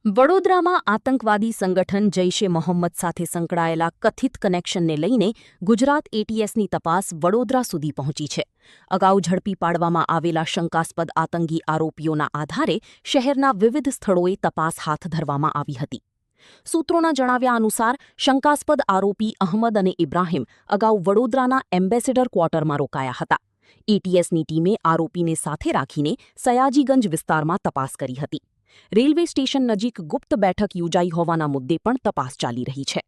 વડોદરામાં આતંકવાદી સંગઠન જૈશે મોહમ્મદ સાથે સંકળાયેલા કથિત કનેક્શનને લઈને ગુજરાત એટીએસની તપાસ વડોદરા સુધી પહોંચી છે. અગાઉ ઝડપી પાડવામાં આવેલા શંકાસ્પદ આતંકી આરોપીઓના આધારે શહેરના વિવિધ સ્થળોએ તપાસ હાથ ધરવામાં આવી હતી. સૂત્રોના જણાવ્યા અનુસાર શંકાસ્પદ આરોપી અહમદ અને ઇબ્રાહિમ અગાઉ વડોદરાના એમ્બેસેડર ક્વાર્ટરમાં રોકાયા હતા. એટીએસની ટીમે આરોપીને સાથે રાખીને સયાજીગંજ વિસ્તારમાં તપાસ કરી હતી. રેલવે સ્ટેશન નજીક ગુપ્ત બેઠક યોજાઈ હોવાના મુદ્દે પણ તપાસ ચાલી રહી છે.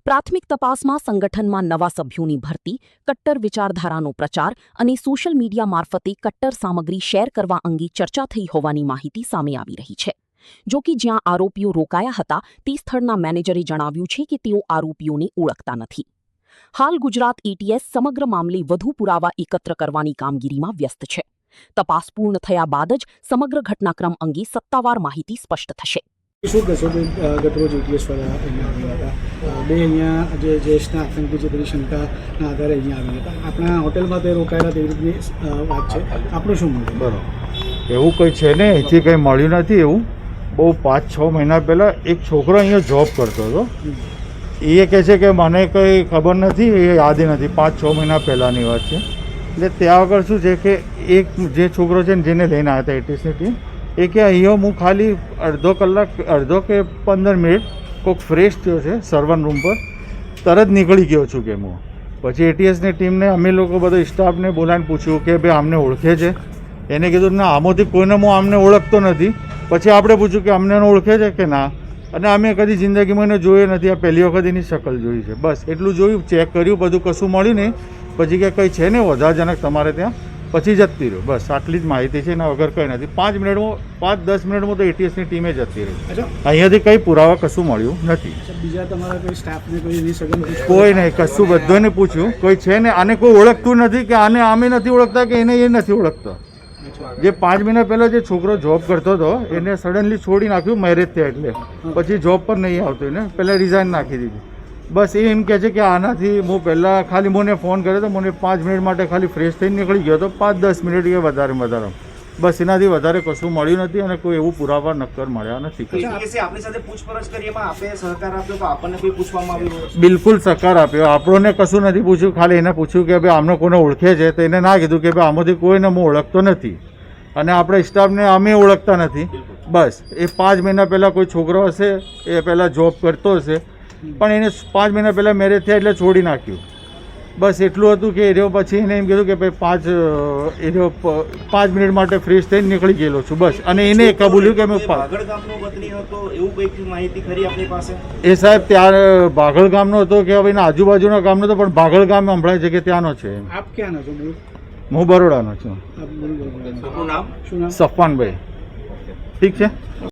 પ્રાથમિક તપાસમાં સંગઠનમાં નવા સભ્યોની ભરતી, કટ્ટર વિચારધારાનો પ્રચાર અને સોશિયલ મીડિયા મારફતે કટ્ટર સામગ્રી શેર કરવા અંગે ચર્ચા થઈ હોવાની માહિતી સામે આવી રહી છે. જો કે જ્યાં આરોપીઓ રોકાયા હતા તે સ્થળના મેનેજરે જણાવ્યું છે કે તેઓ આરોપીઓને ઓળખતા નથી. હાલ ગુજરાત એટીએસ સમગ્ર મામલે વધુ પુરાવા એકત્ર કરવાની કામગીરીમાં વ્યસ્ત છે. તપાસ પૂર્ણ થયા બાદ જ સમગ્ર ઘટનાક્રમ અંગે સત્તાવાર માહિતી સ્પષ્ટ થશે. શું કહેશો કે ગતરોજ એટીએસવાળા અહીંયા આવ્યા હતા, બે અહીંયા જે જ્યેષ્ઠના આતંકી જે બધી શંકાના આધારે અહીંયા આવ્યા હતા, આપણા હોટેલમાં તે રોકાયેલા તેવી રીતની વાત છે. આપણું શું મળ્યું? બરાબર, એવું કંઈ છે ને, અહીંથી કંઈ મળ્યું નથી. એવું બહુ 5-6 મહિના પહેલાં એક છોકરો અહીંયા જોબ કરતો હતો. એ કહે છે કે મને કંઈ ખબર નથી, એ યાદ નથી. 5-6 મહિના પહેલાંની વાત છે. એટલે ત્યાં આગળ શું છે કે એક જે છોકરો છે ને જેને લઈને આવ્યા હતા એટીએસની ટીમ, એ કે અહીંયા હું ખાલી અડધો કે 15 મિનિટ કોઈક ફ્રેશ થયો છે સર્વર રૂમ પર, તરત નીકળી ગયો છું કે હું. પછી એટીએસની ટીમને અમે લોકો બધો સ્ટાફને બોલાવીને પૂછ્યું કે ભાઈ આમને ઓળખે છે? એને કીધું ના, આમાંથી કોઈને હું આમને ઓળખતો નથી. પછી આપણે પૂછ્યું કે અમને ઓળખે છે કે ના, અને અમે કદી જિંદગીમાં એને જોયો નથી, આ પહેલી વખત એની શકલ જોઈ છે. બસ એટલું જોયું, ચેક કર્યું, બધું કશું મળ્યું નહીં. પછી કે કંઈ છે ને વધારજનક તમારે ત્યાં, પછી જતી રહ્યો. બસ આટલી જ માહિતી છે, એના વગર કંઈ નથી. 5-10 મિનિટમાં તો એટીએસની ટીમે જતી રહી. અહીંયાથી કંઈ પુરાવા કશું મળ્યું નથી. બીજા તમારા કોઈ સ્ટાફને કોઈ સગન કોઈ નહીં, કશું બધાને પૂછ્યું, કોઈ છે ને, આને કોઈ ઓળખતું નથી કે આને આમે નથી ઓળખતા કે એને એ નથી ઓળખતા. જે 5 મહિના પહેલાં જે છોકરો જોબ કરતો હતો એને સડનલી છોડી નાખ્યું મેરેજ થયા એટલે. પછી જોબ પર નહીં આવતો, એને પહેલાં રિઝાઇન નાખી દીધી. બસ એ એમ કહે છે કે આનાથી હું પહેલાં ખાલી મને ફોન કર્યો તો, મને 5 મિનિટ માટે ખાલી ફ્રેશ થઈને નીકળી ગયો હતો. 5-10 મિનિટ કે વધારે. બસ એનાથી વધારે કશું મળ્યું નથી અને કોઈ એવું પુરાવા નક્કર મળ્યા નથી. બિલકુલ સહકાર આપ્યો, આપણોને કશું નથી પૂછ્યું. ખાલી એને પૂછ્યું કે ભાઈ આમને કોને ઓળખે છે, તો એને ના કીધું કે ભાઈ આમાંથી કોઈને હું ઓળખતો નથી અને આપણે સ્ટાફને અમે ઓળખતા નથી. બસ એ 5 મહિના પહેલાં કોઈ છોકરો હશે, એ પહેલાં જોબ કરતો હશે, પણ એને 5 મહિના પહેલાં મેરેજ થયા એટલે છોડી નાખ્યું. બસ એટલું હતું કે એ પછી એને એમ કીધું કે ભાઈ 5 મિનિટ માટે ફ્રેશ થઈને નીકળી ગયેલો છું. બસ, અને એને કબૂલ્યું કે અમે એ સાહેબ ત્યાં ભાગળ ગામનો હતો કે હવે એના આજુબાજુના ગામનો હતો, પણ ભાગળ ગામ સંભળાય છે કે ત્યાંનો છે. આપ ક્યાંનો છો? હું બરોડાનો છું. સફવાનભાઈ. ઠીક છે.